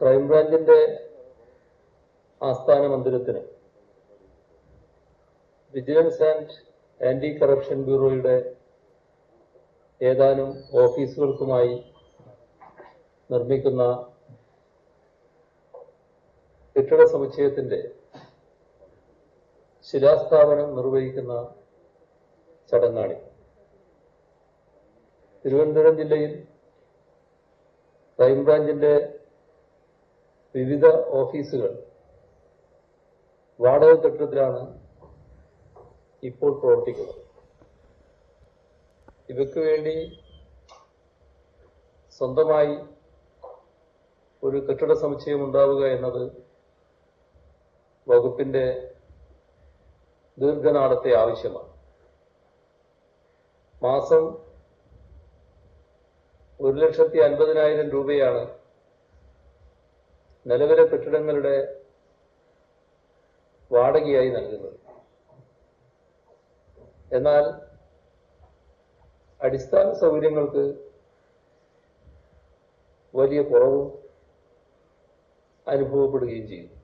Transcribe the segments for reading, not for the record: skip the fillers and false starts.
ക്രൈംബ്രാഞ്ചിന്റെ ആസ്ഥാന മന്ദിരത്തിന് vigilance and anti corruption ബ്യൂറോയുടെ ഏതാനും ഓഫീസുകൾക്കുമായി നിർമ്മിക്കുന്ന കെട്ടിട സമുച്ചയത്തിന്റെ ശിലാസ്ഥാപനം നിർവഹിക്കുന്ന ചടങ്ങാണ്. തിരുവനന്തപുരം ജില്ലയിൽ ക്രൈംബ്രാഞ്ചിന്റെ വിവിധ ഓഫീസുകൾ വാടക കെട്ടിടത്തിലാണ് ഇപ്പോൾ പ്രവർത്തിക്കുന്നത്. ഇവയ്ക്ക് വേണ്ടി സ്വന്തമായി ഒരു കെട്ടിട സമുച്ചയം ഉണ്ടാവുക എന്നത് വകുപ്പിന്റെ ദീർഘനാളത്തെ ആവശ്യമാണ്. മാസം 1,50,000 രൂപയാണ് നിലവിലെ കെട്ടിടങ്ങളുടെ വാടകയായി നൽകുന്നത്. എന്നാൽ അടിസ്ഥാന സൗകര്യങ്ങൾക്ക് വലിയ കുറവും അനുഭവപ്പെടുകയും ചെയ്യുന്നു.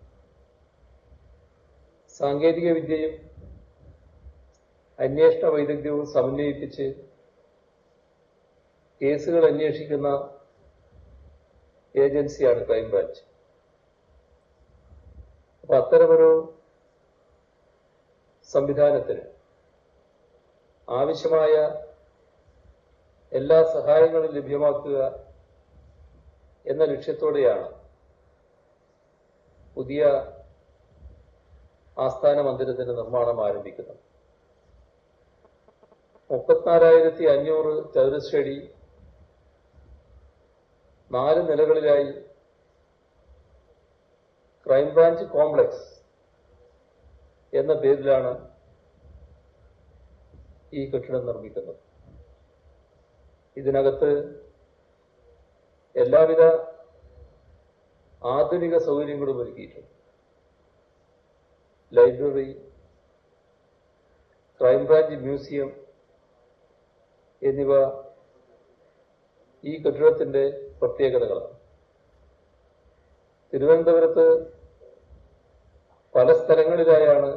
സാങ്കേതിക വിദ്യയും അന്വേഷണ വൈദഗ്ധ്യവും സമന്വയിപ്പിച്ച് കേസുകൾ അന്വേഷിക്കുന്ന ഏജൻസിയാണ് ക്രൈംബ്രാഞ്ച്. അപ്പൊ അത്തരമൊരു സംവിധാനത്തിന് ആവശ്യമായ എല്ലാ സഹായങ്ങളും ലഭ്യമാക്കുക എന്ന ലക്ഷ്യത്തോടെയാണ് പുതിയ ആസ്ഥാന മന്ദിരത്തിന്റെ നിർമ്മാണം ആരംഭിക്കുന്നത്. 34,500 ചതുരശ്രടി 4 നിലകളിലായി ക്രൈംബ്രാഞ്ച് കോംപ്ലക്സ് എന്ന പേരിലാണ് ഈ കെട്ടിടം നിർമ്മിക്കുന്നത്. ഇതിനകത്ത് എല്ലാവിധ ആധുനിക സൗകര്യങ്ങളും ഒരുക്കിയിട്ടുണ്ട്. ലൈബ്രറി, ക്രൈംബ്രാഞ്ച് മ്യൂസിയം എന്നിവ ഈ കെട്ടിടത്തിന്റെ പ്രത്യേകതകളാണ്. തിരുവനന്തപുരത്ത് പല സ്ഥലങ്ങളിലായാണ്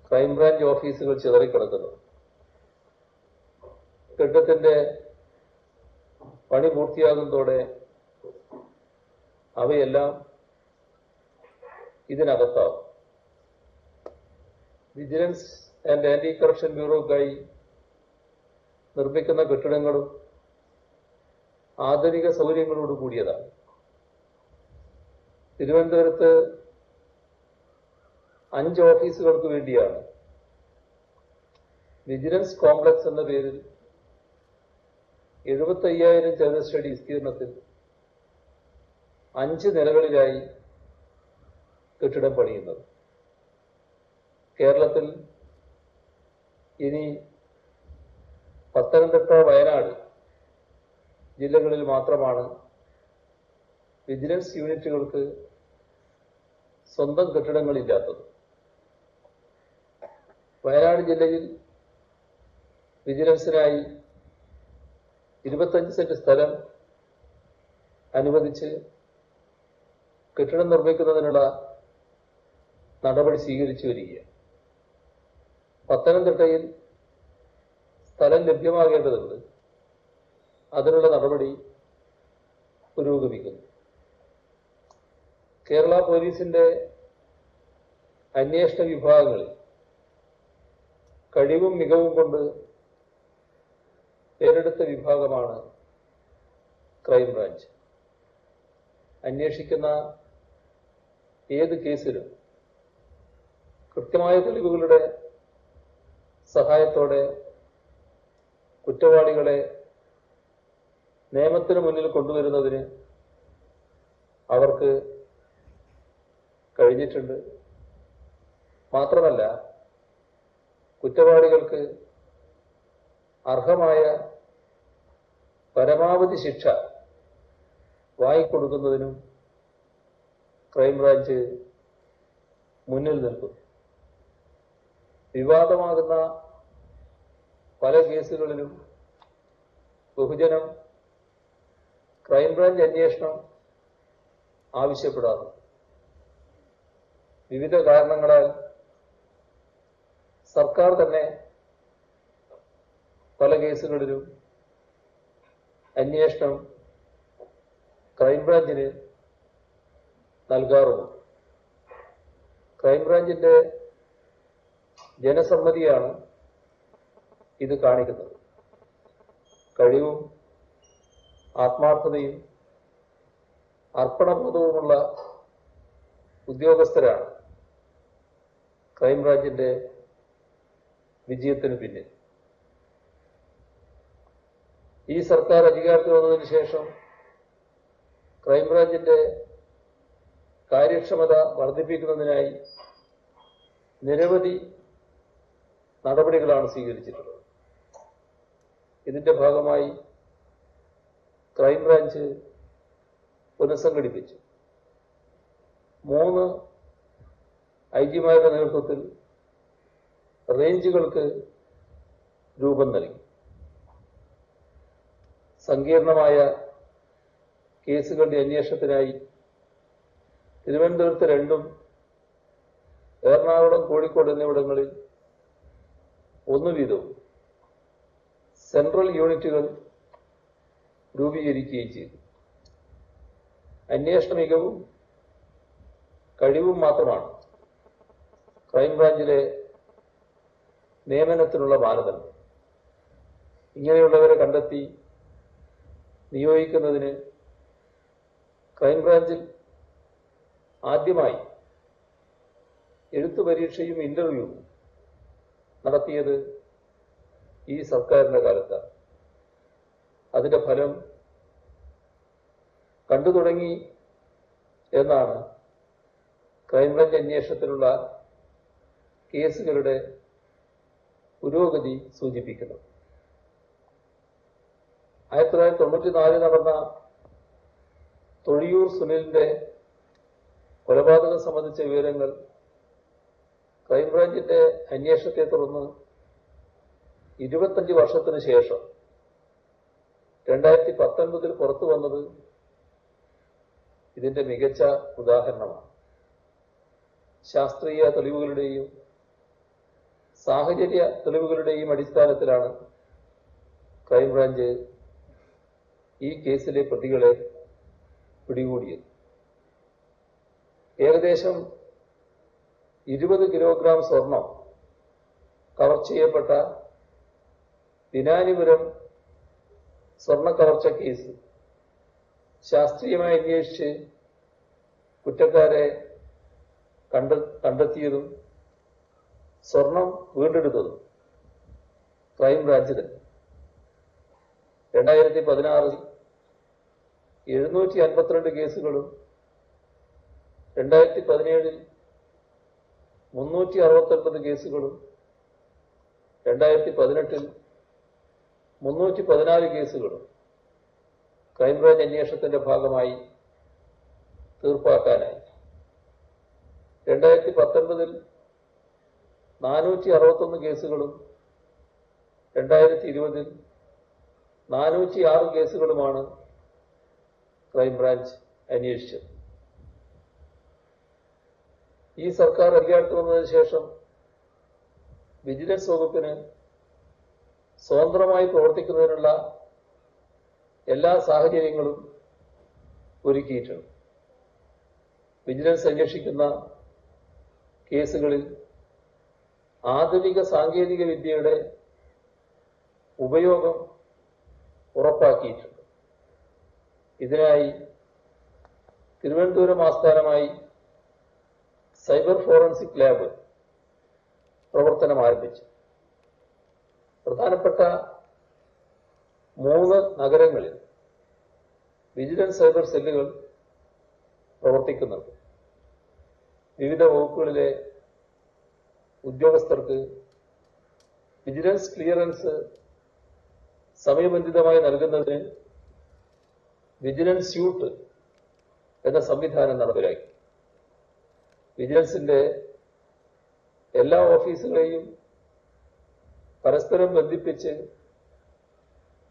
ക്രൈംബ്രാഞ്ച് ഓഫീസുകൾ ചിതറിക്കിടക്കുന്നത്. കെട്ടിടത്തിന്റെ പണി പൂർത്തിയാകുന്നതോടെ അവയെല്ലാം ഇതിനകത്താവും. വിജിലൻസ് ആൻഡ് ആന്റി കറപ്ഷൻ ബ്യൂറോക്കായി നിർമ്മിക്കുന്ന കെട്ടിടങ്ങളും ആധുനിക സൗകര്യങ്ങളോട് കൂടിയതാണ്. തിരുവനന്തപുരത്ത് 5 ഓഫീസുകൾക്ക് വേണ്ടിയാണ് വിജിലൻസ് കോംപ്ലക്സ് എന്ന പേരിൽ 75,000 ചതുരശ്രടി വിസ്തീർണത്തിൽ 5 നിലകളിലായി കെട്ടിടം പണിയുന്നത്. കേരളത്തിൽ ഇനി പത്തനംതിട്ട, വയനാട് ജില്ലകളിൽ മാത്രമാണ് വിജിലൻസ് യൂണിറ്റുകൾക്ക് സ്വന്തം കെട്ടിടങ്ങളില്ലാത്തത്. വയനാട് ജില്ലയിൽ വിജിലൻസിനായി 25 സെന്റ് സ്ഥലം അനുവദിച്ച് കെട്ടിടം നിർമ്മിക്കുന്നതിനുള്ള നടപടി സ്വീകരിച്ചു വരികയാണ്. പത്തനംതിട്ടയിൽ സ്ഥലം ലഭ്യമാകേണ്ടതുണ്ട്. അതിനുള്ള നടപടി പുരോഗമിക്കുന്നു. കേരള പോലീസിന്റെ അന്വേഷണ വിഭാഗങ്ങളിൽ കഴിവും മികവും കൊണ്ട് പേരെടുത്ത വിഭാഗമാണ് ക്രൈംബ്രാഞ്ച്. അന്വേഷിക്കുന്ന ഏത് കേസിലും കൃത്യമായ തെളിവുകളുടെ സഹായത്തോടെ കുറ്റവാളികളെ നിയമത്തിന് മുന്നിൽ കൊണ്ടുവരുന്നതിന് അവർക്ക് കഴിഞ്ഞിട്ടുണ്ട്. മാത്രമല്ല, കുറ്റവാളികൾക്ക് അർഹമായ പരമാവധി ശിക്ഷ വാങ്ങിക്കൊടുക്കുന്നതിനും ക്രൈംബ്രാഞ്ച് മുന്നിൽ നിൽക്കുന്നു. വിവാദമാകുന്ന പല കേസുകളിലും ബഹുജനം ക്രൈംബ്രാഞ്ച് അന്വേഷണം ആവശ്യപ്പെടാറുണ്ട്. വിവിധ കാരണങ്ങളാൽ സർക്കാർ തന്നെ പല കേസുകളിലും അന്വേഷണം ക്രൈംബ്രാഞ്ചിന് നൽകാറുണ്ട്. ക്രൈംബ്രാഞ്ചിന്റെ ജനസമ്മതിയാണ് ഇത് കാണിക്കുന്നത്. കഴിവും ആത്മാർത്ഥതയും അർപ്പണബോധവുമുള്ള ഉദ്യോഗസ്ഥരാണ് ക്രൈംബ്രാഞ്ചിന്റെ വിജയത്തിന് പിന്നിൽ. ഈ സർക്കാർ അധികാരത്തിൽ വന്നതിന് ശേഷം ക്രൈംബ്രാഞ്ചിന്റെ കാര്യക്ഷമത വർദ്ധിപ്പിക്കുന്നതിനായി നിരവധി നടപടികളാണ് സ്വീകരിച്ചിട്ടുള്ളത്. ഇതിന്റെ ഭാഗമായി ക്രൈംബ്രാഞ്ച് പുനഃസംഘടിപ്പിച്ചു. 3 ഐജിമാരുടെ നേതൃത്വത്തിൽ റേഞ്ചുകൾക്ക് രൂപം നൽകി. സങ്കീർണമായ കേസുകളുടെ അന്വേഷണത്തിനായി തിരുവനന്തപുരത്ത് 2ഉം എറണാകുളം, കോഴിക്കോട് എന്നിവിടങ്ങളിൽ 1 വീതവും സെൻട്രൽ യൂണിറ്റുകൾ രൂപീകരിക്കുകയും ചെയ്തു. അന്വേഷണ മികവും കഴിവും മാത്രമാണ് ക്രൈംബ്രാഞ്ചിലെ നിയമനത്തിനുള്ള മാനദണ്ഡം. ഇങ്ങനെയുള്ളവരെ കണ്ടെത്തി നിയോഗിക്കുന്നതിന് ക്രൈംബ്രാഞ്ചിൽ ആദ്യമായി എഴുത്തു പരീക്ഷയും ഇന്റർവ്യൂവും നടത്തിയത് ഈ സർക്കാരിന്റെ കാലത്താണ്. അതിന്റെ ഫലം കണ്ടു തുടങ്ങി എന്നാണ് ക്രൈംബ്രാഞ്ച് അന്വേഷണത്തിലുള്ള കേസുകളുടെ പുരോഗതി സൂചിപ്പിക്കുന്നത്. 1994 നടന്ന തൊഴിയൂർ സുനിലിന്റെ കൊലപാതകം സംബന്ധിച്ച വിവരങ്ങൾ ക്രൈംബ്രാഞ്ചിന്റെ അന്വേഷണത്തെ തുടർന്ന് 25 വർഷത്തിന് ശേഷം 2019 പുറത്തു വന്നത് ഇതിന്റെ മികച്ച ഉദാഹരണമാണ്. ശാസ്ത്രീയ തെളിവുകളുടെയും സാഹചര്യ തെളിവുകളുടെയും അടിസ്ഥാനത്തിലാണ് ക്രൈംബ്രാഞ്ച് ഈ കേസിലെ പ്രതികളെ പിടികൂടിയത്. ഏകദേശം 20 കിലോഗ്രാം സ്വർണം കവർ ചെയ്യപ്പെട്ട ദിനാനിപുരം സ്വർണ്ണ കവർച്ച കേസ് ശാസ്ത്രീയമായി അന്വേഷിച്ച് കുറ്റക്കാരെ കണ്ടെത്തിയതും സ്വർണം വീണ്ടെടുത്തതും ക്രൈംബ്രാഞ്ച് തന്നെ. 2016 752 കേസുകളും 2017 369 കേസുകളും 2018 314 കേസുകളും ക്രൈംബ്രാഞ്ച് അന്വേഷണത്തിന്റെ ഭാഗമായി തീർപ്പാക്കാനായി. 2019 461 കേസുകളും 2020 406 കേസുകളുമാണ് ക്രൈംബ്രാഞ്ച് അന്വേഷിച്ചത്. ഈ സർക്കാർ അധികാരത്തിൽ വന്നതിന് ശേഷം വിജിലൻസ് വകുപ്പിന് സ്വതന്ത്രമായി പ്രവർത്തിക്കുന്നതിനുള്ള എല്ലാ സാഹചര്യങ്ങളും ഒരുക്കിയിട്ടുണ്ട്. വിജിലൻസ് അന്വേഷിക്കുന്ന കേസുകളിൽ ആധുനിക സാങ്കേതിക വിദ്യയുടെ ഉപയോഗം ഉറപ്പാക്കിയിട്ടുണ്ട്. ഇതിനായി തിരുവനന്തപുരം ആസ്ഥാനമായി സൈബർ ഫോറൻസിക് ലാബ് പ്രവർത്തനം ആരംഭിച്ചു. പ്രധാനപ്പെട്ട 3 നഗരങ്ങളിൽ വിജിലൻസ് സൈബർ സെല്ലുകൾ പ്രവർത്തിക്കുന്നുണ്ട്. വിവിധ വകുപ്പുകളിലെ ഉദ്യോഗസ്ഥർക്ക് വിജിലൻസ് ക്ലിയറൻസ് സമയബന്ധിതമായി നൽകുന്നതിന് വിജിലൻസ് സ്യൂട്ട് എന്ന സംവിധാനം നടപ്പിലാക്കി. വിജിലൻസിന്റെ എല്ലാ ഓഫീസുകളെയും പരസ്പരം ബന്ധിപ്പിച്ച്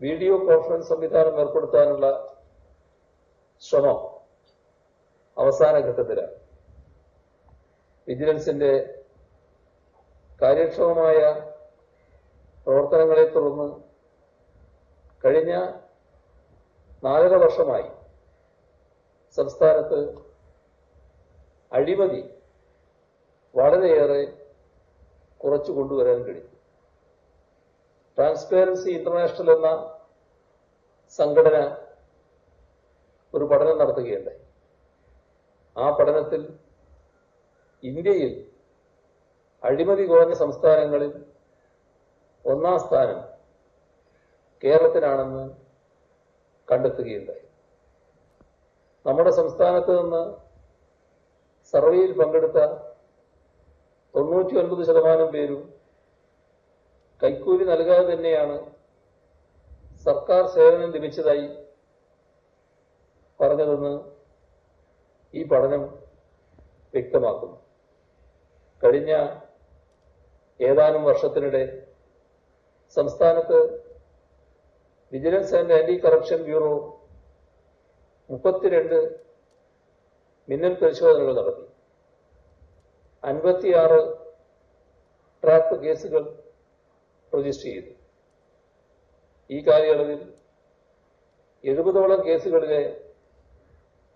വീഡിയോ കോൺഫറൻസ് സംവിധാനം ഏർപ്പെടുത്താനുള്ള ശ്രമം അവസാന ഘട്ടത്തിലാണ്. വിജിലൻസിന്റെ കാര്യക്ഷമമായ പ്രവർത്തനങ്ങളെ തുടർന്ന് കഴിഞ്ഞ 4 വർഷമായി സംസ്ഥാനത്ത് അഴിമതി വളരെയേറെ കുറച്ചു കൊണ്ടുവരാൻ കഴിയും. ട്രാൻസ്പെറൻസി ഇന്റർനാഷണൽ എന്ന സംഘടന ഒരു പഠനം നടത്തുകയുണ്ടായി. ആ പഠനത്തിൽ ഇന്ത്യയിൽ അഴിമതി കുറഞ്ഞ സംസ്ഥാനങ്ങളിൽ 1-ാം സ്ഥാനം കേരളത്തിനാണെന്ന് കണ്ടെത്തുകയുണ്ടായി. നമ്മുടെ സംസ്ഥാനത്ത് നിന്ന് സർവേയിൽ പങ്കെടുത്ത 99% പേരും കൈക്കൂലി നൽകാതെ തന്നെയാണ് സർക്കാർ സേവനം ലഭിച്ചതായി പറഞ്ഞതെന്ന് ഈ പഠനം വ്യക്തമാക്കുന്നു. കഴിഞ്ഞ ഏതാനും വർഷത്തിനിടെ സംസ്ഥാനത്ത് vigilance and anti corruption bureau 32 മിന്നൽ പരിശോധനകൾ നടത്തി. 56 ട്രാപ്പ് കേസുകൾ രജിസ്റ്റർ ചെയ്തു. ഈ കാലയളവിൽ 70ഓളം കേസുകളിലെ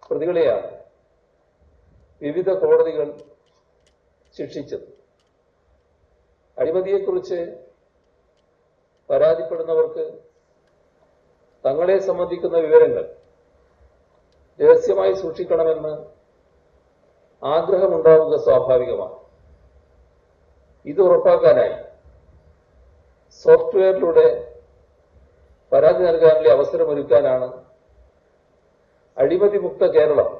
പ്രതികളെയാണ് വിവിധ കോടതികൾ ശിക്ഷിച്ചത്. അഴിമതിയെക്കുറിച്ച് പരാതിപ്പെടുന്നവർക്ക് തങ്ങളെ സംബന്ധിക്കുന്ന വിവരങ്ങൾ രഹസ്യമായി സൂക്ഷിക്കണമെന്ന് ആഗ്രഹമുണ്ടാവുക സ്വാഭാവികമാണ്. ഇത് ഉറപ്പാക്കാനായി സോഫ്റ്റ്വെയറിലൂടെ പരാതി നൽകാനുള്ള അവസരമൊരുക്കാനാണ് അഴിമതി മുക്ത കേരളം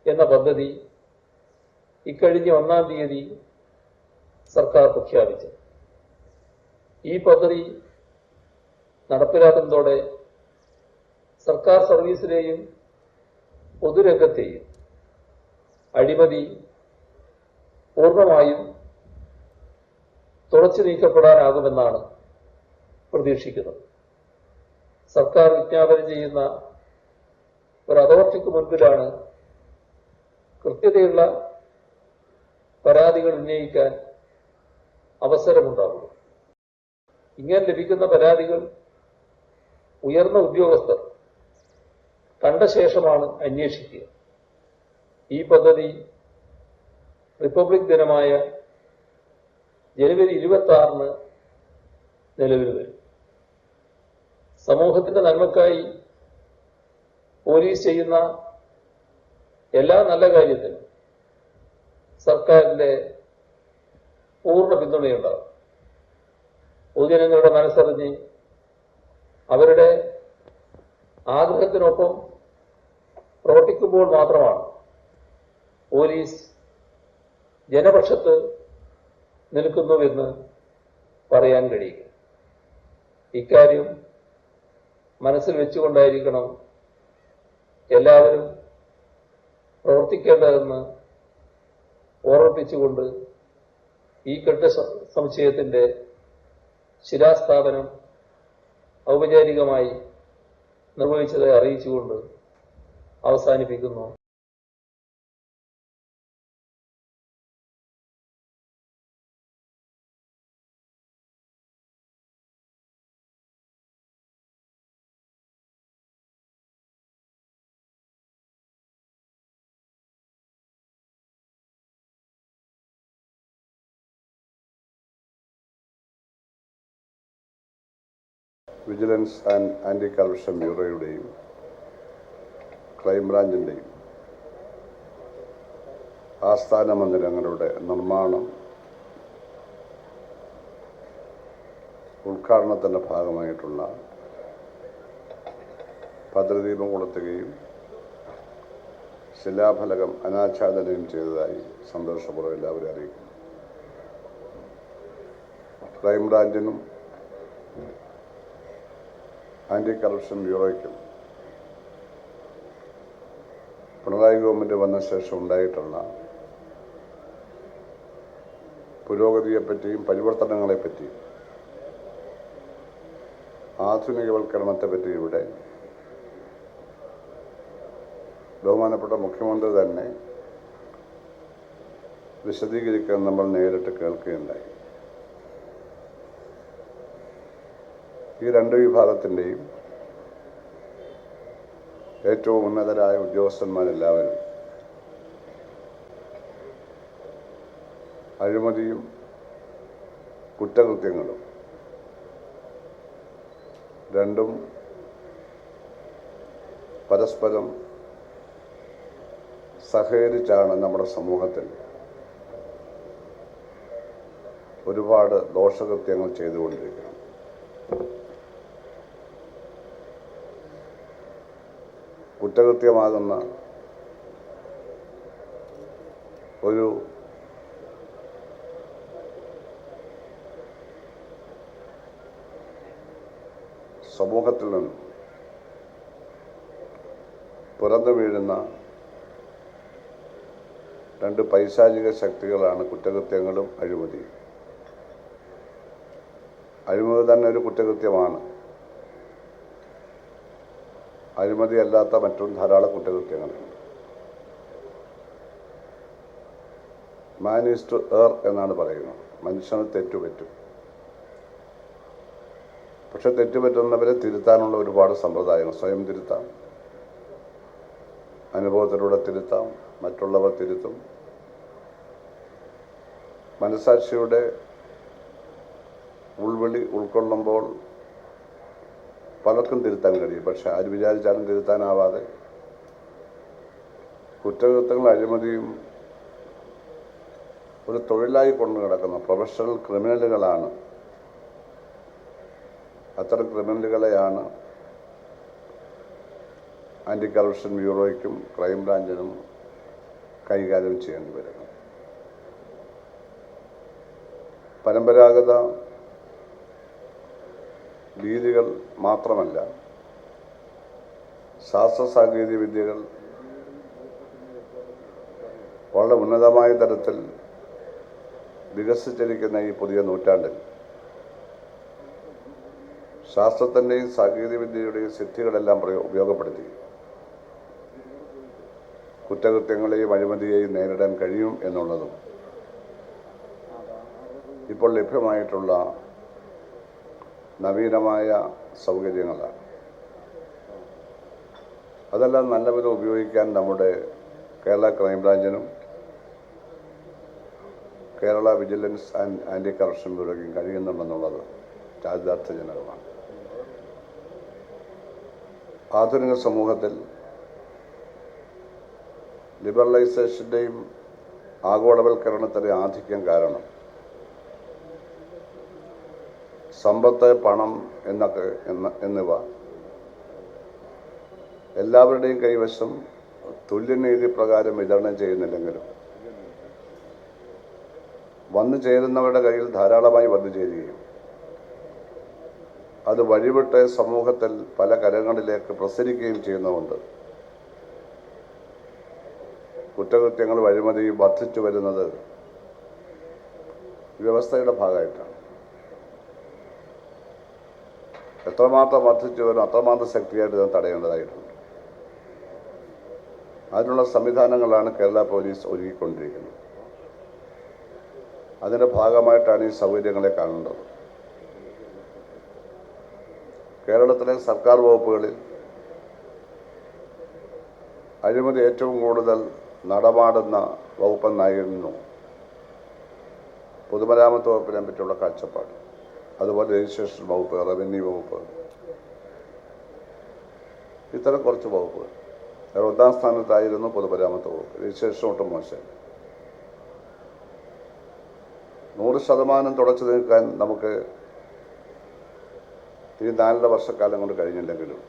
എന്ന പദ്ധതി ഇക്കഴിഞ്ഞ 1-ാം തീയതി സർക്കാർ പ്രഖ്യാപിച്ചത്. ഈ പദ്ധതി നടപ്പിലാക്കുന്നതോടെ സർക്കാർ സർവീസിലെയും പൊതുരംഗത്തെയും അഴിമതി പൂർണ്ണമായും തുടച്ചു നീക്കപ്പെടാനാകുമെന്നാണ് പ്രതീക്ഷിക്കുന്നത്. സർക്കാർ വിജ്ഞാപനം ചെയ്യുന്ന ഒരു അതോറിറ്റിക്ക് മുൻപിലാണ് കൃത്യതയുള്ള പരാതികൾ ഉന്നയിക്കാൻ അവസരമുണ്ടാകും. ഇങ്ങനെ ലഭിക്കുന്ന പരാതികൾ ഉയർന്ന ഉദ്യോഗസ്ഥർ കണ്ട ശേഷമാണ് അന്വേഷിക്കുക. ഈ പദ്ധതി റിപ്പബ്ലിക് ദിനമായ ജനുവരി 26-ന് നിലവിൽ വരും. സമൂഹത്തിന്റെ നന്മക്കായി പോലീസ് ചെയ്യുന്ന എല്ലാ നല്ല കാര്യത്തിനും സർക്കാരിന്റെ പൂർണ്ണ പിന്തുണയുണ്ടാകും. പൊതുജനങ്ങളുടെ മനസ്സറിഞ്ഞ് അവരുടെ ആഗ്രഹത്തിനൊപ്പം പ്രവർത്തിക്കുമ്പോൾ മാത്രമാണ് പോലീസ് ജനപക്ഷത്ത് നിൽക്കുന്നുവെന്ന് പറയാൻ കഴിയുക. ഇക്കാര്യം മനസ്സിൽ വെച്ചുകൊണ്ടായിരിക്കണം എല്ലാവരും പ്രവർത്തിക്കേണ്ടതെന്ന് ഓർമ്മിപ്പിച്ചുകൊണ്ട് ഈ സമുച്ചയത്തിന്റെ ശിലാസ്ഥാപനം ഔപചാരികമായി നിർവഹിച്ചതായി അറിയിച്ചുകൊണ്ട് അവസാനിപ്പിക്കുന്നു. വിജിലൻസ് ആൻഡ് ആന്റി കറപ്ഷൻ ബ്യൂറോയുടെയും ക്രൈംബ്രാഞ്ചിൻ്റെയും ആസ്ഥാന മന്ദിരങ്ങളുടെ നിർമ്മാണം ഉദ്ഘാടനത്തിൻ്റെ ഭാഗമായിട്ടുള്ള ഭദ്രദീപം കൊളുത്തുകയും ശിലാഫലകം അനാച്ഛാദനം ചെയ്തതായി സന്തോഷപൂർവ്വം എല്ലാവരും അറിയിക്കുന്നു. ക്രൈംബ്രാഞ്ചിനും ആന്റി കറപ്ഷൻ ബ്യൂറോയ്ക്കും പിണറായി ഗവൺമെൻറ് വന്ന ശേഷം ഉണ്ടായിട്ടുള്ള പുരോഗതിയെപ്പറ്റിയും പരിവർത്തനങ്ങളെപ്പറ്റിയും ആധുനികവൽക്കരണത്തെപ്പറ്റിയും ഇവിടെ ബഹുമാനപ്പെട്ട മുഖ്യമന്ത്രി തന്നെ വിശദീകരിക്കാൻ നമ്മൾ നേരിട്ട് കേൾക്കുകയുണ്ടായി. ഈ രണ്ട് വിഭാഗത്തിൻ്റെയും ഏറ്റവും ഉന്നതരായ ഉദ്യോഗസ്ഥന്മാരെല്ലാവരും അഴിമതിയും കുറ്റകൃത്യങ്ങളും രണ്ടും പരസ്പരം സഹകരിച്ചാണ് നമ്മുടെ സമൂഹത്തിൽ ഒരുപാട് ദോഷകൃത്യങ്ങൾ ചെയ്തുകൊണ്ടിരിക്കുന്നത്. കുറ്റകൃത്യമാകുന്ന ഒരു സമൂഹത്തിൽ നിന്നും പുറത്തു വീഴുന്ന രണ്ട് പൈശാചിക ശക്തികളാണ് കുറ്റകൃത്യങ്ങളും അഴിമതിയും. അഴിമതി തന്നെ ഒരു കുറ്റകൃത്യമാണ്. അഴിമതിയല്ലാത്ത മറ്റും ധാരാളം കുറ്റകൃത്യങ്ങളുണ്ട്. മാൻ ഈസ് ടു എർ എന്നാണ് പറയുന്നത്. മനുഷ്യന് തെറ്റുപറ്റും. പക്ഷെ തെറ്റുപറ്റുന്നവരെ തിരുത്താനുള്ള ഒരുപാട് സമ്പ്രദായങ്ങൾ. സ്വയം തിരുത്താം, അനുഭവത്തിലൂടെ തിരുത്താം, മറ്റുള്ളവർ തിരുത്തും. മനസാക്ഷിയുടെ ഉൾവിളി ഉൾക്കൊള്ളുമ്പോൾ പലർക്കും തിരുത്താൻ കഴിയും. പക്ഷെ ആര് വിചാരിച്ചാലും തിരുത്താനാവാതെ കുറ്റകൃത്യങ്ങൾ അഴിമതിയും ഒരു തൊഴിലായി കൊണ്ടു കിടക്കുന്ന പ്രൊഫഷണൽ ക്രിമിനലുകളാണ്. അത്തരം ക്രിമിനലുകളെയാണ് ആൻറ്റി കറപ്ഷൻ ബ്യൂറോയ്ക്കും ക്രൈംബ്രാഞ്ചിനും കൈകാര്യം ചെയ്യേണ്ടി വരുന്നത്. പരമ്പരാഗത രീതികൾ മാത്രമല്ല, ശാസ്ത്ര സാങ്കേതിക വിദ്യകൾ വളരെ ഉന്നതമായ തരത്തിൽ വികസിച്ചിരിക്കുന്ന ഈ പുതിയ നൂറ്റാണ്ടിൽ ശാസ്ത്രത്തിൻ്റെയും സാങ്കേതിക വിദ്യയുടെയും സിദ്ധികളെല്ലാം ഉപയോഗപ്പെടുത്തി കുറ്റകൃത്യങ്ങളെയും അഴിമതിയെയും നേരിടാൻ കഴിയും എന്നുള്ളതും ഇപ്പോൾ ലഭ്യമായിട്ടുള്ള നവീനമായ സൗകര്യങ്ങളാണ്. അതെല്ലാം നല്ലവിധം ഉപയോഗിക്കാൻ നമ്മുടെ കേരള ക്രൈംബ്രാഞ്ചിനും Kerala vigilance and anti corruption ബ്യൂറോയ്ക്കും കഴിയുന്നുണ്ടെന്നുള്ളത് ചാരിതാർത്ഥ്യജനകമാണ്. ആധുനിക സമൂഹത്തിൽ ലിബറലൈസേഷൻ്റെയും ആഗോളവൽക്കരണത്തിൻ്റെ ആധിക്യം കാരണം സമ്പത്ത്, പണം എന്നിവ എല്ലാവരുടെയും കൈവശം തുല്യനീതി പ്രകാരം വിതരണം ചെയ്യുന്നില്ലെങ്കിലും വന്നു ചേരുന്നവരുടെ കയ്യിൽ ധാരാളമായി വന്നു ചേരുകയും അത് വഴിവിട്ട് സമൂഹത്തിൽ പല കരങ്ങളിലേക്ക് പ്രസരിക്കുകയും ചെയ്യുന്നതുകൊണ്ട് കുറ്റകൃത്യങ്ങളും അഴിമതിയും വർദ്ധിച്ചു വരുന്നത് വ്യവസ്ഥയുടെ ഭാഗമായിട്ടാണ്. എത്രമാത്രം വർദ്ധിച്ചു വരും അത്രമാത്രം ശക്തിയായിട്ട് ഇത് തടയേണ്ടതായിട്ടുണ്ട്. അതിനുള്ള സംവിധാനങ്ങളാണ് കേരള പോലീസ് ഒരുക്കിക്കൊണ്ടിരിക്കുന്നത്. അതിൻ്റെ ഭാഗമായിട്ടാണ് ഈ സൗകര്യങ്ങളെ കാണേണ്ടത്. കേരളത്തിലെ സർക്കാർ വകുപ്പുകളിൽ അഴിമതി ഏറ്റവും കൂടുതൽ നടമാടുന്ന വകുപ്പെന്നായിരുന്നു പൊതുമരാമത്ത് വകുപ്പിനെ പറ്റിയുള്ള കാഴ്ചപ്പാട്. അതുപോലെ രജിസ്ട്രേഷൻ വകുപ്പ്, റവന്യൂ വകുപ്പ്, ഇത്തരം കുറച്ച് വകുപ്പുകൾ. ഒന്നാം സ്ഥാനത്തായിരുന്നു പൊതുമരാമത്ത് വകുപ്പ്. രജിസ്ട്രേഷൻ ഒട്ടും മോശം. 100% തുടച്ചു നീക്കാൻ നമുക്ക് ഈ 4 വർഷക്കാലം കൊണ്ട് കഴിഞ്ഞില്ലെങ്കിലും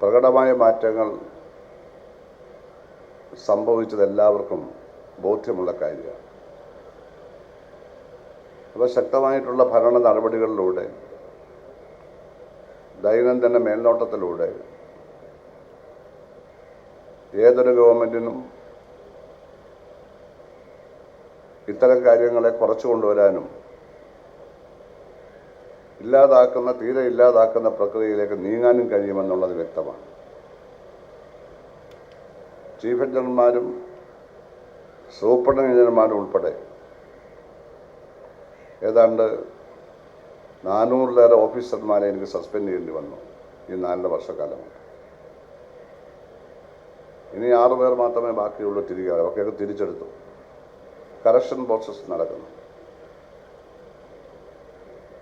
പ്രകടമായ മാറ്റങ്ങൾ സംഭവിച്ചത് എല്ലാവർക്കും ബോധ്യമുള്ള കാര്യമാണ്. അപ്പോൾ ശക്തമായിട്ടുള്ള ഭരണ നടപടികളിലൂടെ, ദൈനംദിന മേൽനോട്ടത്തിലൂടെ ഏതൊരു ഗവൺമെൻറ്റിനും ഇത്തരം കാര്യങ്ങളെ കുറച്ചു കൊണ്ടുവരാനും തീരെ ഇല്ലാതാക്കുന്ന പ്രക്രിയയിലേക്ക് നീങ്ങാനും കഴിയുമെന്നുള്ളത് വ്യക്തമാണ്. ചീഫ് എഞ്ചിനീയർമാരും സൂപ്രണ്ടിംഗ് എഞ്ചിനീയർമാരും ഉൾപ്പെടെ ഏതാണ്ട് 400-ലേറെ ഓഫീസർമാരെ എനിക്ക് സസ്പെൻഡ് ചെയ്യേണ്ടി വന്നു ഈ 4 വർഷക്കാലം കൊണ്ട്. ഇനി 6 പേർ മാത്രമേ ബാക്കിയുള്ളൂ തിരികെ. ഒക്കെ തിരിച്ചെടുത്തു. കറക്ഷൻ പ്രോസസ് നടക്കുന്നു.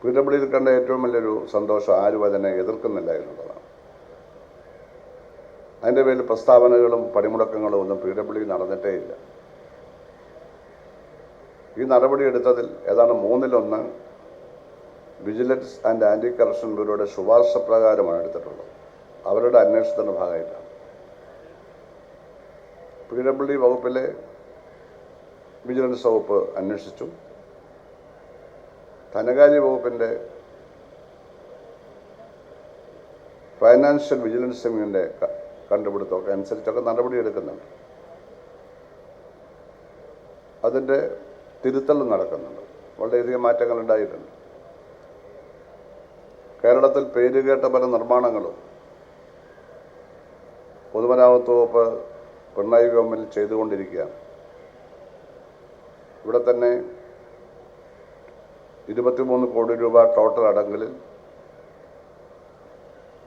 PWDയിൽ കണ്ട ഏറ്റവും വലിയൊരു സന്തോഷം ആരും അതിനെ എതിർക്കുന്നില്ല എന്നുള്ളതാണ്. അതിൻ്റെ പേരിൽ പ്രസ്താവനകളും പണിമുടക്കങ്ങളും ഒന്നും PWD നടന്നിട്ടേ ഇല്ല. ഈ നടപടി എടുത്തതിൽ ഏതാണ്ട് 1/3 വിജിലൻസ് ആൻഡ് ആൻറ്റി കറപ്ഷൻ ബ്യൂറോയുടെ ശുപാർശ പ്രകാരമാണ് എടുത്തിട്ടുള്ളത്. അവരുടെ അന്വേഷണത്തിൻ്റെ ഭാഗമായിട്ടാണ്. PWD വകുപ്പിലെ വിജിലൻസ് വകുപ്പ് അന്വേഷിച്ചു. ധനകാര്യ വകുപ്പിൻ്റെ ഫൈനാൻഷ്യൽ വിജിലൻസ് വിങ്ങിൻ്റെ കണ്ടുപിടുത്തമൊക്കെ അനുസരിച്ചൊക്കെ നടപടിയെടുക്കുന്നുണ്ട്. അതിൻ്റെ തിരുത്തലും നടക്കുന്നുണ്ട്. വളരെയധികം മാറ്റങ്ങൾ ഉണ്ടായിട്ടുണ്ട്. കേരളത്തിൽ പേരുകേട്ട പല നിർമ്മാണങ്ങളും പൊതുമരാമത്ത് വകുപ്പ് പിണറായി ഗവൺമെൻറ് ചെയ്തുകൊണ്ടിരിക്കുകയാണ്. ഇവിടെ തന്നെ 23 കോടി രൂപ ടോട്ടൽ അടങ്കലിൽ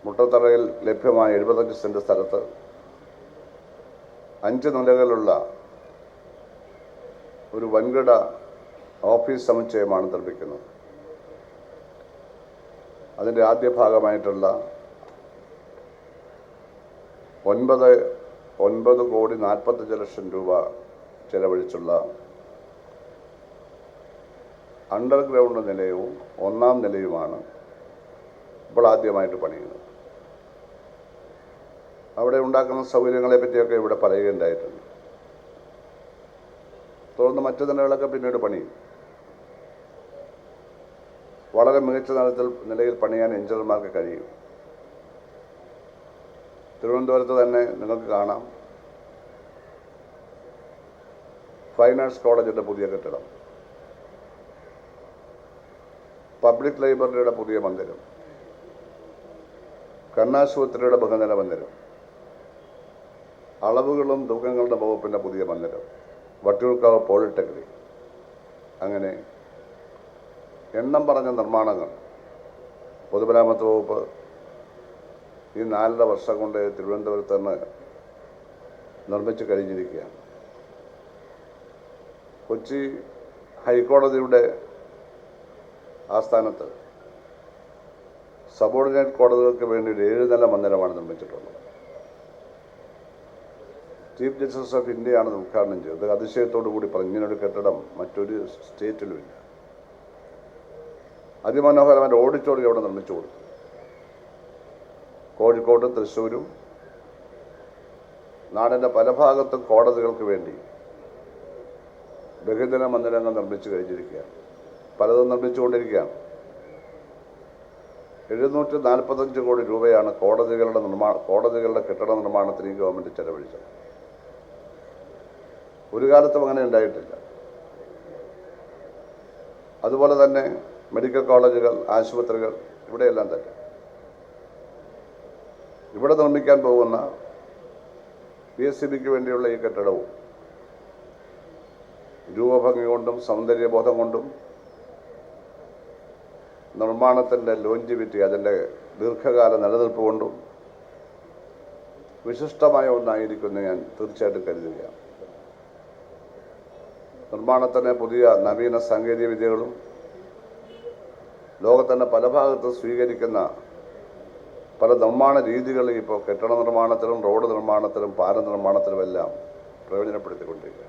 മുട്ടത്തറയിൽ ലഭ്യമായ 75 സെൻറ്റ് സ്ഥലത്ത് 5 നിലകളുള്ള ഒരു വൻകിട ഓഫീസ് സമുച്ചയമാണ് നിർമ്മിക്കുന്നത്. അതിൻ്റെ ആദ്യ ഭാഗമായിട്ടുള്ള 9 കോടി 45 ലക്ഷം രൂപ ചെലവഴിച്ചുള്ള അണ്ടർഗ്രൗണ്ട് നിലയവും 1-ാം നിലയുമാണ് ഇപ്പോൾ ആദ്യമായിട്ട് പണിയുന്നത്. അവിടെ ഉണ്ടാക്കുന്ന സൗകര്യങ്ങളെ പറ്റിയൊക്കെ ഇവിടെ പറയുകയുണ്ടായിട്ടുണ്ട്. തുടർന്ന് മറ്റു നിലകളൊക്കെ പിന്നീട് പണിയും. വളരെ മികച്ച നിലയിൽ പണിയാൻ എഞ്ചിനീയർമാർക്ക് കഴിയും. തിരുവനന്തപുരത്ത് തന്നെ നിങ്ങൾക്ക് കാണാം ഫൈൻ ആർട്സ് കോളേജിൻ്റെ പുതിയ കെട്ടിടം, പബ്ലിക് ലൈബ്രറിയുടെ പുതിയ മന്ദിരം, കണ്ണാശുപത്രിയുടെ ബഹുനില മന്ദിരം, അളവുകളും തൂക്കങ്ങളുടെ വകുപ്പിൻ്റെ പുതിയ മന്ദിരം, വട്ടിയൂർക്കാവ് പോളിടെക്നിക്, അങ്ങനെ എണ്ണം പറഞ്ഞ നിർമ്മാണങ്ങൾ പൊതുമരാമത്ത് വകുപ്പ് ഈ 4.5 വർഷം കൊണ്ട് തിരുവനന്തപുരത്ത് നിന്ന് നിർമ്മിച്ചു കഴിഞ്ഞിരിക്കുകയാണ്. കൊച്ചി ഹൈക്കോടതിയുടെ ആസ്ഥാനത്ത് സബോർഡിനേറ്റ് കോടതികൾക്ക് വേണ്ടി ഒരു 7 നില മന്ദിരമാണ് നിർമ്മിച്ചിട്ടുള്ളത്. ചീഫ് ജസ്റ്റിസ് ഓഫ് ഇന്ത്യയാണ് ഉദ്ഘാടനം ചെയ്തത്. അതിശയത്തോടു കൂടി പറഞ്ഞു, ഇങ്ങനൊരു കെട്ടിടം മറ്റൊരു സ്റ്റേറ്റിലുമില്ല. അതിമനോഹരമായ ഓഡിറ്റോറിയം അവിടെ നിർമ്മിച്ചു കൊടുത്തു. കോഴിക്കോട്ടും തൃശ്ശൂരും നാടിൻ്റെ പല ഭാഗത്തും കോടതികൾക്ക് വേണ്ടി ബഹുദിന മന്ദിരങ്ങൾ നിർമ്മിച്ചു കഴിഞ്ഞിരിക്കുകയാണ്. പലതും നിർമ്മിച്ചുകൊണ്ടിരിക്കുകയാണ്. 745 കോടി രൂപയാണ് കോടതികളുടെ കെട്ടിട നിർമ്മാണത്തിന് ഈ ഗവൺമെൻറ് ചെലവഴിച്ചത്. ഒരു കാലത്തും അങ്ങനെ ഉണ്ടായിട്ടില്ല. അതുപോലെ തന്നെ മെഡിക്കൽ കോളേജുകൾ, ആശുപത്രികൾ, ഇവിടെയെല്ലാം തന്നെ ഇവിടെ നിർമ്മിക്കാൻ പോകുന്ന PSCBക്ക് വേണ്ടിയുള്ള ഈ കെട്ടിടവും രൂപഭംഗി കൊണ്ടും സൗന്ദര്യബോധം കൊണ്ടും നിർമ്മാണത്തിൻ്റെ ലോഞ്ചിവിറ്റി, അതിൻ്റെ ദീർഘകാല നിലനിൽപ്പ് കൊണ്ടും വിശിഷ്ടമായ ഒന്നായിരിക്കുമെന്ന് ഞാൻ തീർച്ചയായിട്ടും കരുതുകയാണ്. നിർമ്മാണത്തിന് പുതിയ നവീന സാങ്കേതിക വിദ്യകളും ലോകത്തിൻ്റെ പല ഭാഗത്തും സ്വീകരിക്കുന്ന പല നിർമ്മാണ രീതികളും ഇപ്പോൾ കെട്ടിട നിർമ്മാണത്തിലും റോഡ് നിർമ്മാണത്തിലും പാല നിർമ്മാണത്തിലുമെല്ലാം പ്രയോജനപ്പെടുത്തിക്കൊണ്ടിരിക്കുക.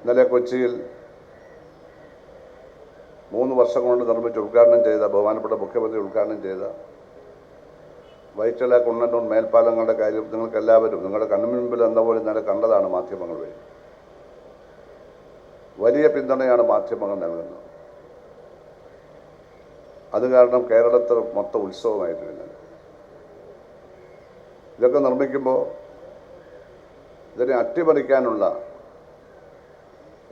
ഇന്നലെ കൊച്ചിയിൽ 3 വർഷം കൊണ്ട് നിർമ്മിച്ച് ഉദ്ഘാടനം ചെയ്ത ബഹുമാനപ്പെട്ട മുഖ്യമന്ത്രി ഉദ്ഘാടനം ചെയ്ത വൈറ്റില കുന്നന്നൂർ മേൽപ്പാലങ്ങളുടെ കാര്യം നിങ്ങൾക്കെല്ലാവരും നിങ്ങളുടെ കണ്ണുമുൻപിൽ എന്ന പോലെ ഇന്നലെ കണ്ടതാണ് മാധ്യമങ്ങൾ വഴി. വലിയ പിന്തുണയാണ് മാധ്യമങ്ങൾ നൽകുന്നത്. അത് കാരണം കേരളത്തിൽ മൊത്തം ഉത്സവമായിരുന്നു. ഇതൊക്കെ നിർമ്മിക്കുമ്പോൾ ഇതിനെ അട്ടിമറിക്കാനുള്ള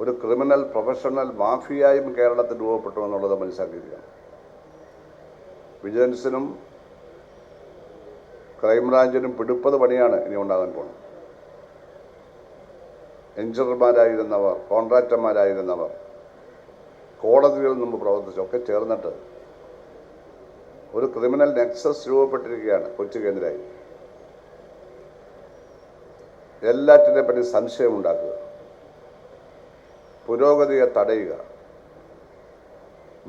ഒരു ക്രിമിനൽ പ്രൊഫഷണൽ മാഫിയായും കേരളത്തിൽ രൂപപ്പെട്ടു എന്നുള്ളത് മനസ്സിലാക്കിയിരിക്കുകയാണ്. വിജിലൻസിനും ക്രൈംബ്രാഞ്ചിനും പിടിപ്പത് പണിയാണ് ഇനി ഉണ്ടാകാൻ പോകുന്നത്. എഞ്ചിനീയർമാരായിരുന്നവർ, കോൺട്രാക്ടർമാരായിരുന്നവർ, കോടതികളിൽ മുമ്പ് പ്രവർത്തിച്ചൊക്കെ ചേർന്നിട്ട് ഒരു ക്രിമിനൽ നെക്സസ് രൂപപ്പെട്ടിരിക്കുകയാണ് കൊച്ചി കേന്ദ്രമായി. എല്ലാറ്റിനെ പറ്റി സംശയമുണ്ടാക്കുക, പുരോഗതിയെ തടയുക,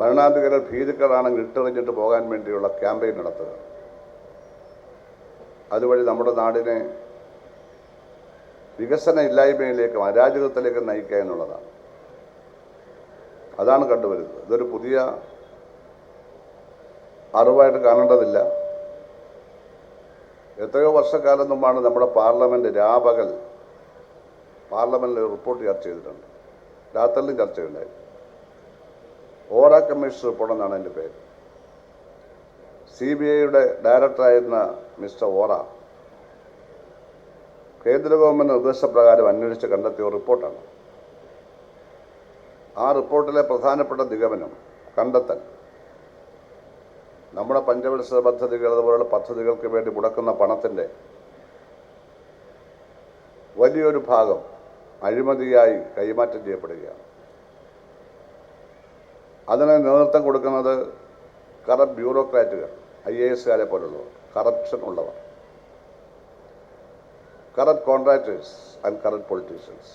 ഭരണാധികാരികൾ ഭീതികളാണെങ്കിൽ ഇട്ടെറിഞ്ഞിട്ട് പോകാൻ വേണ്ടിയുള്ള ക്യാമ്പയിൻ നടത്തുക. അതുവഴി നമ്മുടെ നാടിനെ വികസന ഇല്ലായ്മയിലേക്കും അരാജകത്വത്തിലേക്കും നയിക്കുക എന്നുള്ളതാണ്. അതാണ് കണ്ടുവരുന്നത്. ഇതൊരു പുതിയ അറിവായിട്ട് കാണേണ്ടതില്ല. എത്രയോ വർഷക്കാലം മുമ്പാണ് നമ്മുടെ പാർലമെൻറ്റ് രാപകൽ പാർലമെൻറ്റിൽ റിപ്പോർട്ട് ചർച്ച ചെയ്തിട്ടുണ്ട്. രാത്രിയിലും ചർച്ചയുണ്ടായി. ഓറ കമ്മീഷൻ റിപ്പോർട്ട് എന്നാണ് എൻ്റെ പേര്. CBIയുടെ ഡയറക്ടറായിരുന്ന മിസ്റ്റർ ഓറ കേന്ദ്ര ഗവൺമെൻറ് നിർദ്ദേശപ്രകാരം അന്വേഷിച്ച് കണ്ടെത്തിയ ഒരു റിപ്പോർട്ടാണ്. ആ റിപ്പോർട്ടിലെ പ്രധാനപ്പെട്ട നിഗമനം, കണ്ടെത്തൽ, നമ്മുടെ പഞ്ചവത്സര പദ്ധതികൾ അതുപോലുള്ള പദ്ധതികൾക്ക് വേണ്ടി മുടക്കുന്ന പണത്തിൻ്റെ വലിയൊരു ഭാഗം അഴിമതിയായി കൈമാറ്റം ചെയ്യപ്പെടുകയാണ്. അതിന് നേതൃത്വം കൊടുക്കുന്നത് കറപ്റ്റ് ബ്യൂറോക്രാറ്റുകൾ, IASകാരെ പോലുള്ളവർ, കറപ്ഷൻ ഉള്ളവർ, corrupt contractors and corrupt politicians.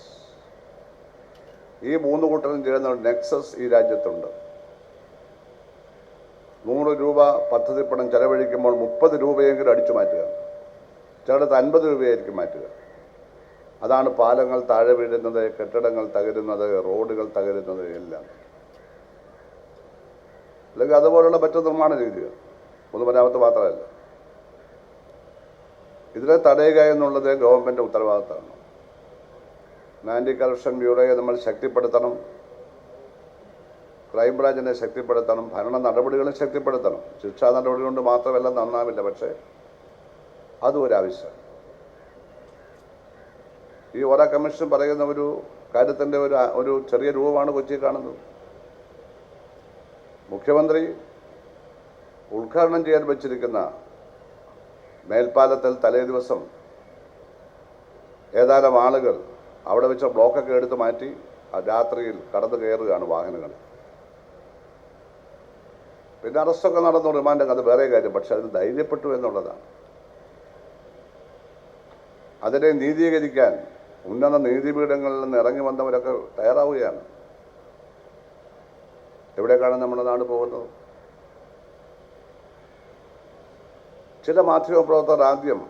ഈ മൂന്ന് കൂട്ടരും ചേരുന്ന ഒരു നെക്സസ് ഈ രാജ്യത്തുണ്ട്. 100 രൂപ പദ്ധതി പണം ചെലവഴിക്കുമ്പോൾ 30 രൂപയെങ്കിലും അടിച്ചു മാറ്റുക, ചിലടത്ത് 50 രൂപയായിരിക്കും മാറ്റുക. അതാണ് പാലങ്ങൾ താഴെ വീഴുന്നത്, കെട്ടിടങ്ങൾ തകരുന്നത്, റോഡുകൾ തകരുന്നത് എല്ലാം. അല്ലെങ്കിൽ അതുപോലുള്ള മറ്റു നിർമ്മാണ രീതികൾ, പൊതുമരാമത്ത് മാത്രമല്ല. ഇതിനെ തടയുക എന്നുള്ളത് ഗവൺമെൻറ് ഉത്തരവാദിത്തമാണ്. ആൻറ്റി കറപ്ഷൻ ബ്യൂറോയെ നമ്മൾ ശക്തിപ്പെടുത്തണം, ക്രൈംബ്രാഞ്ചിനെ ശക്തിപ്പെടുത്തണം, ഭരണ നടപടികളെ ശക്തിപ്പെടുത്തണം. ശിക്ഷാ നടപടി കൊണ്ട് മാത്രമല്ല നന്നാവില്ല, പക്ഷേ അതും ഒരാവശ്യമാണ്. ഈ ഓറ കമ്മീഷൻ പറയുന്ന ഒരു കാര്യത്തിൻ്റെ ഒരു ചെറിയ രൂപമാണ് കൊച്ചി കാണുന്നത്. മുഖ്യമന്ത്രി ഉദ്ഘാടനം ചെയ്യാൻ വെച്ചിരിക്കുന്ന മേൽപ്പാലത്തിൽ തലേ ദിവസം ഏതാനും ആളുകൾ അവിടെ വെച്ച ബ്ലോക്കൊക്കെ എടുത്ത് മാറ്റി രാത്രിയിൽ കടന്നു കയറുകയാണ് വാഹനങ്ങൾ. പിന്നെ അറസ്റ്റൊക്കെ നടന്നു, റിമാൻഡ്, അത് വേറെ കാര്യം. പക്ഷെ അതിന് ധൈര്യപ്പെട്ടു എന്നുള്ളതാണ്. അതിനെ നീതീകരിക്കാൻ ഉന്നത നീതിപീഠങ്ങളിൽ നിന്ന് ഇറങ്ങി വന്നവരൊക്കെ തയ്യാറാവുകയാണ്. എവിടേക്കാണ് നമ്മുടെ നാട് പോകുന്നത്? ചില മാധ്യമപ്രവർത്തകർ ആദ്യം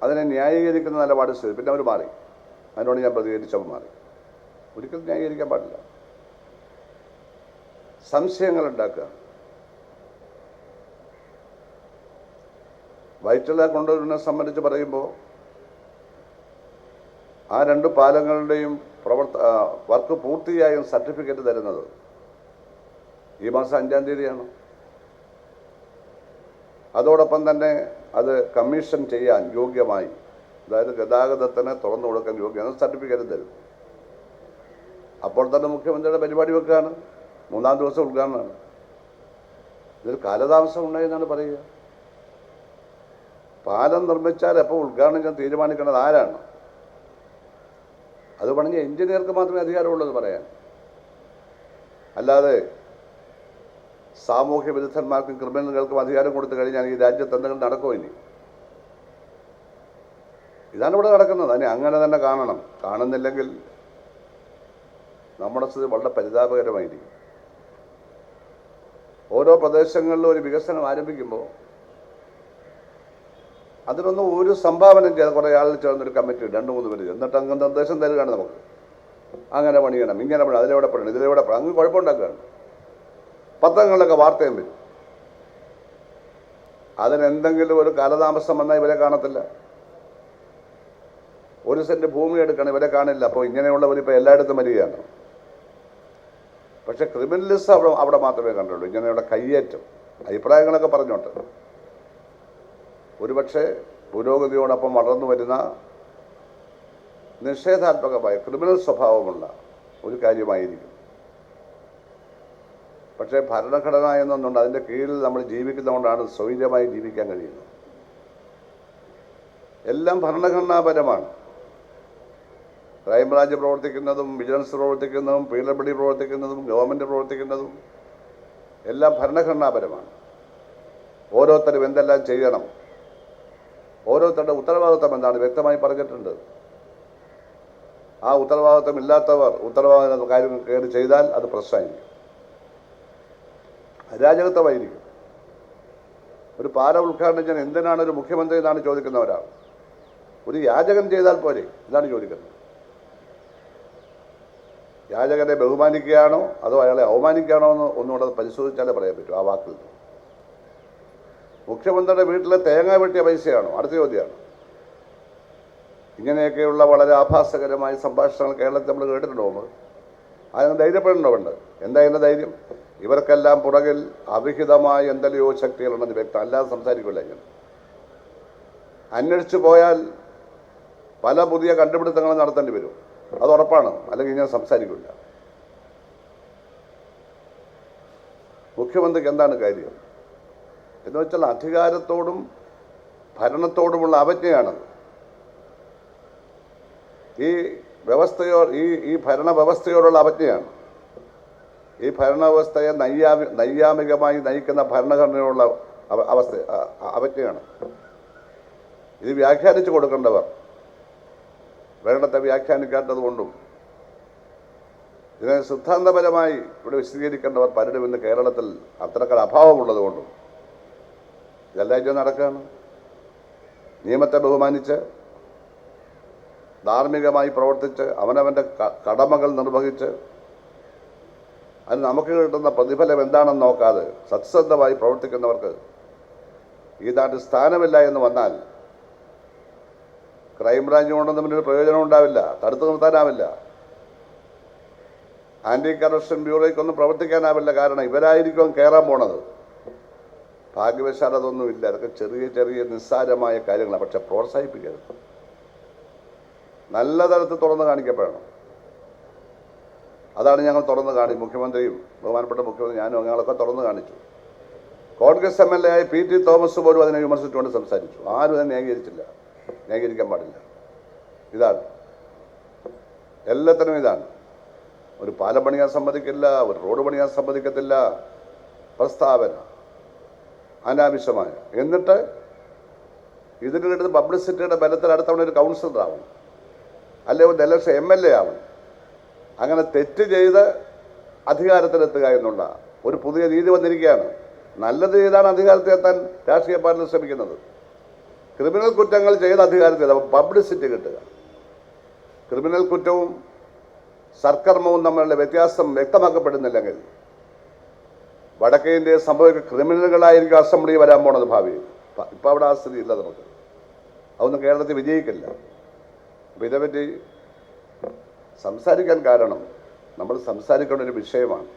അതിനെ ന്യായീകരിക്കുന്ന നിലപാട് സ്ഥിതി, പിന്നെ അവർ മാറി. അതിനോട് ഞാൻ പ്രതികരിച്ചപ്പോൾ മാറി. ഒരിക്കലും ന്യായീകരിക്കാൻ പാടില്ല. സംശയങ്ങൾ ഉണ്ടാക്കുക. വൈറ്റില കൊണ്ടുവരുന്നതിനെ സംബന്ധിച്ച് പറയുമ്പോൾ ആ 2 പാലങ്ങളുടെയും വർക്ക് പൂർത്തിയായും സർട്ടിഫിക്കറ്റ് തരുന്നത് ഈ മാസം 5-ാം തീയതിയാണ്. അതോടൊപ്പം തന്നെ അത് കമ്മീഷൻ ചെയ്യാൻ യോഗ്യമായി, അതായത് ഗതാഗതത്തിന് തുറന്നു കൊടുക്കാൻ യോഗ്യമാണ്, സർട്ടിഫിക്കറ്റ് തരും. അപ്പോൾ തന്നെ മുഖ്യമന്ത്രിയുടെ പരിപാടി വെക്കുകയാണ്. 3-ാം ദിവസം ഉദ്ഘാടനമാണ്. ഇതിൽ കാലതാമസം ഉണ്ടായെന്നാണ് പറയുക. പാലം നിർമ്മിച്ചാൽ എപ്പോൾ ഉദ്ഘാടനം ചെയ്യാൻ തീരുമാനിക്കേണ്ടത് ആരാണ്? അത് പണിഞ്ഞ എഞ്ചിനീയർക്ക് മാത്രമേ അധികാരമുള്ളത് പറയാൻ. അല്ലാതെ സാമൂഹ്യ വിരുദ്ധന്മാർക്കും ക്രിമിനലുകൾക്കും അധികാരം കൊടുത്തു കഴിഞ്ഞാൽ ഈ രാജ്യത്ത് എന്തെങ്കിലും നടക്കുമോ? ഇനി ഇതാണ് ഇവിടെ നടക്കുന്നത്. അതിനെ അങ്ങനെ തന്നെ കാണണം. കാണുന്നില്ലെങ്കിൽ നമ്മുടെ സ്ഥിതി വളരെ പരിതാപകരമായിരിക്കും. ഓരോ പ്രദേശങ്ങളിലും ഒരു വികസനം ആരംഭിക്കുമ്പോൾ അതിനൊന്നും ഒരു സംഭാവന ചെയ്യാതെ കുറേ ആളുകൾ ചേർന്നൊരു കമ്മിറ്റി 2-3 പേര് എന്നിട്ട് അങ്ങ് നിർദ്ദേശം തരികയാണ്. നമുക്ക് അങ്ങനെ പണിയണം, ഇങ്ങനെ പണി, അതിലെവിടെ പണി, ഇതിലെവിടെ പണി, അങ്ങ് കുഴപ്പമുണ്ടാക്കുകയാണ്. പത്രങ്ങളിലൊക്കെ വാർത്തയും വരും. അതിനെന്തെങ്കിലും ഒരു കാലതാമസം വന്നാൽ ഇവരെ കാണത്തില്ല. 1 സെന്റ് ഭൂമി എടുക്കണം, ഇവരെ കാണില്ല. അപ്പോൾ ഇങ്ങനെയുള്ളവരിപ്പോൾ എല്ലായിടത്തും വരികയാണ്. പക്ഷെ ക്രിമിനലിസം അവിടെ മാത്രമേ കണ്ടുള്ളൂ. ഇങ്ങനെയുള്ള കയ്യേറ്റം, അഭിപ്രായങ്ങളൊക്കെ പറഞ്ഞോട്ട് ഒരുപക്ഷെ പുരോഗതിയോടൊപ്പം വളർന്നു വരുന്ന നിഷേധാത്മകമായ ക്രിമിനൽ സ്വഭാവമുള്ള ഒരു കാര്യമായിരിക്കും. പക്ഷേ ഭരണഘടന എന്നൊന്നുണ്ട്, അതിൻ്റെ കീഴിൽ നമ്മൾ ജീവിക്കുന്നതുകൊണ്ടാണ് സ്വൈര്യമായി ജീവിക്കാൻ കഴിയുന്നത്. എല്ലാം ഭരണഘടനാപരമാണ്. ക്രൈംബ്രാഞ്ച് പ്രവർത്തിക്കുന്നതും വിജിലൻസ് പ്രവർത്തിക്കുന്നതും PWD പ്രവർത്തിക്കുന്നതും ഗവൺമെൻറ് പ്രവർത്തിക്കുന്നതും എല്ലാം ഭരണഘടനാപരമാണ്. ഓരോരുത്തരും എന്തെല്ലാം ചെയ്യണം, ഓരോരുത്തരുടെ ഉത്തരവാദിത്വം എന്താണ് വ്യക്തമായി പറഞ്ഞിട്ടുണ്ട്. ആ ഉത്തരവാദിത്വം ഇല്ലാത്തവർ ഉത്തരവാദിത്ത കാര്യം കയറി ചെയ്താൽ അത് പ്രശ്നമായിരിക്കും, അരാജകത്വമായിരിക്കും. ഒരു പാല ഉദ്ഘാടനം ചെയ്യാൻ എന്തിനാണ് ഒരു മുഖ്യമന്ത്രി എന്നാണ് ചോദിക്കുന്നവരാണ്. ഒരു യാചകൻ ചെയ്താൽ പോരെ, ഇതാണ് ചോദിക്കുന്നത്. യാചകനെ ബഹുമാനിക്കുകയാണോ അതോ അയാളെ അവമാനിക്കുകയാണോ എന്ന് ഒന്നുകൂടെ പരിശോധിച്ചാലേ പറയാൻ പറ്റൂ ആ വാക്കിൽ. മുഖ്യമന്ത്രിയുടെ വീട്ടിലെ തേങ്ങ വെട്ടിയ പൈസയാണോ? അടുത്ത ചോദ്യമാണ്. ഇങ്ങനെയൊക്കെയുള്ള വളരെ ആഭാസകരമായ സംഭാഷണങ്ങൾ കേരളത്തിൽ നമ്മൾ കേട്ടിട്ടുണ്ടോ? അതിന് ധൈര്യപ്പെടേണ്ടതുണ്ട്. എന്താ എൻ്റെ ധൈര്യം? ഇവർക്കെല്ലാം പുറകിൽ അവിഹിതമായ എന്തെല്ലോ ശക്തികളുണ്ടെന്ന് വ്യക്തം, അല്ലാതെ സംസാരിക്കില്ല. ഇങ്ങനെ അന്വേഷിച്ചു പോയാൽ പല പുതിയ കണ്ടുപിടുത്തങ്ങളും നടത്തേണ്ടി വരും, അത് ഉറപ്പാണ്. അല്ലെങ്കിൽ ഞാൻ സംസാരിക്കില്ല. മുഖ്യമന്ത്രിക്ക് എന്താണ് കാര്യം എന്ന് വെച്ചാൽ അധികാരത്തോടും ഭരണത്തോടുമുള്ള അവജ്ഞയാണത്. ഈ ഭരണ വ്യവസ്ഥയോടുള്ള അവജ്ഞയാണ്. ഈ ഭരണവ്യവസ്ഥയെ നൈയാമികമായി നയിക്കുന്ന ഭരണഘടനയുള്ള അവജ്ഞയാണ്. ഇത് വ്യാഖ്യാനിച്ചു കൊടുക്കേണ്ടവർ വേണ്ടത്തെ വ്യാഖ്യാനിക്കാത്തതുകൊണ്ടും ഇതിനെ സിദ്ധാന്തപരമായി ഇവിടെ വിശദീകരിക്കേണ്ടവർ പലരും ഇന്ന് കേരളത്തിൽ അത്തരക്കാർ അഭാവമുള്ളതുകൊണ്ടും ഇതെല്ലാം നടക്കുകയാണ്. നിയമത്തെ ബഹുമാനിച്ച് ധാർമ്മികമായി പ്രവർത്തിച്ച് അവനവൻ്റെ കടമകൾ നിർവഹിച്ച് അതിന് നമുക്ക് കിട്ടുന്ന പ്രതിഫലം എന്താണെന്ന് നോക്കാതെ സത്യസന്ധമായി പ്രവർത്തിക്കുന്നവർക്ക് ഈ നാട്ടിൽ സ്ഥാനമില്ല എന്ന് വന്നാൽ ക്രൈംബ്രാഞ്ച് കൊണ്ടൊന്നും ഒരു പ്രയോജനം ഉണ്ടാവില്ല, തടുത്തു നിർത്താനാവില്ല. Anti corruption ബ്യൂറോയ്ക്കൊന്നും പ്രവർത്തിക്കാനാവില്ല. കാരണം ഇവരായിരിക്കും കയറാൻ പോണത്. ഭാഗ്യവശാൽ അതൊന്നുമില്ല. അതൊക്കെ ചെറിയ ചെറിയ നിസ്സാരമായ കാര്യങ്ങളാണ്. പക്ഷെ പ്രോത്സാഹിപ്പിക്കരുത്, നല്ല തരത്തിൽ തുറന്ന് കാണിക്കപ്പെടണം. അതാണ് ഞങ്ങൾ തുറന്ന് മുഖ്യമന്ത്രിയും ബഹുമാനപ്പെട്ട മുഖ്യമന്ത്രി ഞാനും ഞങ്ങളൊക്കെ തുറന്ന് കാണിച്ചു. കോൺഗ്രസ് MLA ആയ PT തോമസ് പോലും അതിനെ വിമർശിച്ചുകൊണ്ട് സംസാരിച്ചു. ആരും അതിനെ ന്യായീകരിച്ചില്ല, ന്യായീകരിക്കാൻ പാടില്ല. ഇതാണ് എല്ലാത്തിനും ഇതാണ്. ഒരു പാലം പണിയാൻ സമ്മതിക്കില്ല, ഒരു റോഡ് പണിയാൻ സമ്മതിക്കത്തില്ല, പ്രസ്താവന അനാവശ്യമായ. എന്നിട്ട് ഇതിന് കിട്ടുന്ന പബ്ലിസിറ്റിയുടെ ബലത്തിൽ അടുത്തവണ ഒരു കൗൺസിലർ ആവും, അല്ലെങ്കിൽ ഒരു ഇലക്ഷൻ MLA ആവും. അങ്ങനെ തെറ്റ് ചെയ്ത് അധികാരത്തിലെത്തുക എന്നുള്ള ഒരു പുതിയ രീതി വന്നിരിക്കുകയാണ്. നല്ലത് ചെയ്താണ് അധികാരത്തിലെത്താൻ രാഷ്ട്രീയ പാർട്ടികൾ ശ്രമിക്കുന്നത്. ക്രിമിനൽ കുറ്റങ്ങൾ ചെയ്ത് അധികാരത്തിൽ പബ്ലിസിറ്റി കിട്ടുക. ക്രിമിനൽ കുറ്റവും സൽക്കർമ്മവും തമ്മിലുള്ള വ്യത്യാസം വ്യക്തമാക്കപ്പെടുന്നില്ലെങ്കിൽ വടക്കേ ഇന്ത്യയിൽ സംഭവിക്കുന്ന ക്രിമിനലുകളായിരിക്കും അസംബ്ലി വരാൻ പോണത് ഭാവിയിൽ. ഇപ്പം അവിടെ ആ സ്ഥിതി ഇല്ല. നമുക്ക് അതൊന്നും കേരളത്തിൽ വിജയിക്കില്ല. അപ്പം ഇതേപ്പറ്റി സംസാരിക്കാൻ കാരണം നമ്മൾ സംസാരിക്കേണ്ട ഒരു വിഷയമാണ്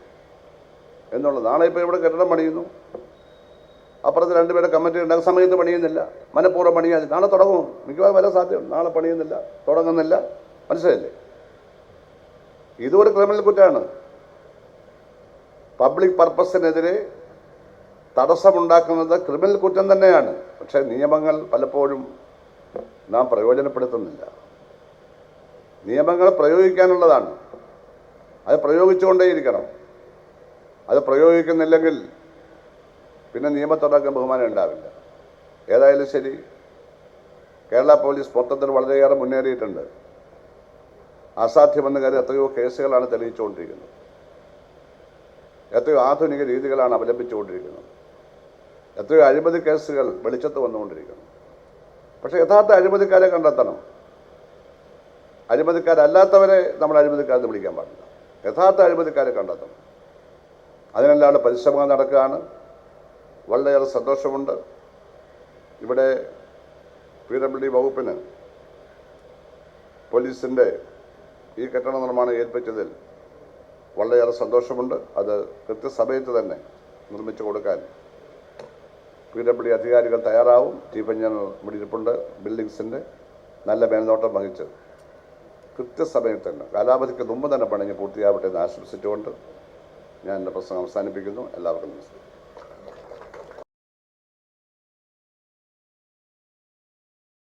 എന്നുള്ളത്. നാളെ ഇപ്പോൾ ഇവിടെ കെട്ടിടം പണിയുന്നു, അപ്പുറത്ത് രണ്ടുപേരുടെ കമ്മിറ്റി ഉണ്ടാകുന്ന സമയത്ത് പണിയുന്നില്ല, മനഃപൂർവ്വം പണിയാതെ നാളെ തുടങ്ങും. മിക്കവാറും വല്ല സാധ്യത. നാളെ പണിയുന്നില്ല, തുടങ്ങുന്നില്ല. മനസ്സിലായില്ലേ? ഇതൊരു ക്രിമിനൽ കുറ്റമാണ്. പബ്ലിക് പർപ്പസിനെതിരെ തടസ്സമുണ്ടാക്കുന്നത് ക്രിമിനൽ കുറ്റം തന്നെയാണ്. പക്ഷേ നിയമങ്ങൾ പലപ്പോഴും നാം പ്രയോജനപ്പെടുത്തുന്നില്ല. നിയമങ്ങൾ പ്രയോഗിക്കാനുള്ളതാണ്, അത് പ്രയോഗിച്ചുകൊണ്ടേയിരിക്കണം. അത് പ്രയോഗിക്കുന്നില്ലെങ്കിൽ പിന്നെ നിയമത്തോടൊക്കെ ബഹുമാനം ഉണ്ടാവില്ല. ഏതായാലും ശരി, കേരള പോലീസ് മൊത്തത്തിൽ വളരെയേറെ മുന്നേറിയിട്ടുണ്ട്. അസാധ്യമെന്ന് കരുതി എത്രയോ കേസുകളാണ് തെളിയിച്ചുകൊണ്ടിരിക്കുന്നത്, എത്രയോ ആധുനിക രീതികളാണ് അവലംബിച്ചുകൊണ്ടിരിക്കുന്നത്, എത്രയോ അഴിമതി കേസുകൾ വെളിച്ചത്ത് വന്നുകൊണ്ടിരിക്കുന്നു. പക്ഷേ യഥാർത്ഥ അഴിമതിക്കാരെ കണ്ടെത്തണം. അഴിമതിക്കാരല്ലാത്തവരെ നമ്മൾ അഴിമതിക്കാരെന്ന് വിളിക്കാൻ പാടില്ല. യഥാർത്ഥ അഴിമതിക്കാരെ കണ്ടെത്തണം. അതിനെല്ലാം പരിശ്രമങ്ങൾ നടക്കുകയാണ്. വളരെയേറെ സന്തോഷമുണ്ട്. ഇവിടെ PWD വകുപ്പിന് പോലീസിൻ്റെ ഈ കെട്ടിട നിർമ്മാണം ഏൽപ്പിച്ചതിൽ വളരെയേറെ സന്തോഷമുണ്ട്. അത് കൃത്യസമയത്ത് തന്നെ നിർമ്മിച്ചു കൊടുക്കാൻ PWD അധികാരികൾ തയ്യാറാവും. ചീഫ് എഞ്ചിനീയർ ഇവിടെ ഇരിപ്പുണ്ട്. ബിൽഡിങ്സിൻ്റെ നല്ല മേൽനോട്ടം വഹിച്ച് കൃത്യസമയത്ത് തന്നെ കാലാവധിക്ക് മുമ്പ് തന്നെ പണിഞ്ഞ് പൂർത്തിയാവട്ടെ എന്ന് ആശംസിച്ചുകൊണ്ട് ഞാൻ എൻ്റെ പ്രസംഗം അവസാനിപ്പിക്കുന്നു. എല്ലാവർക്കും നമസ്കാരം.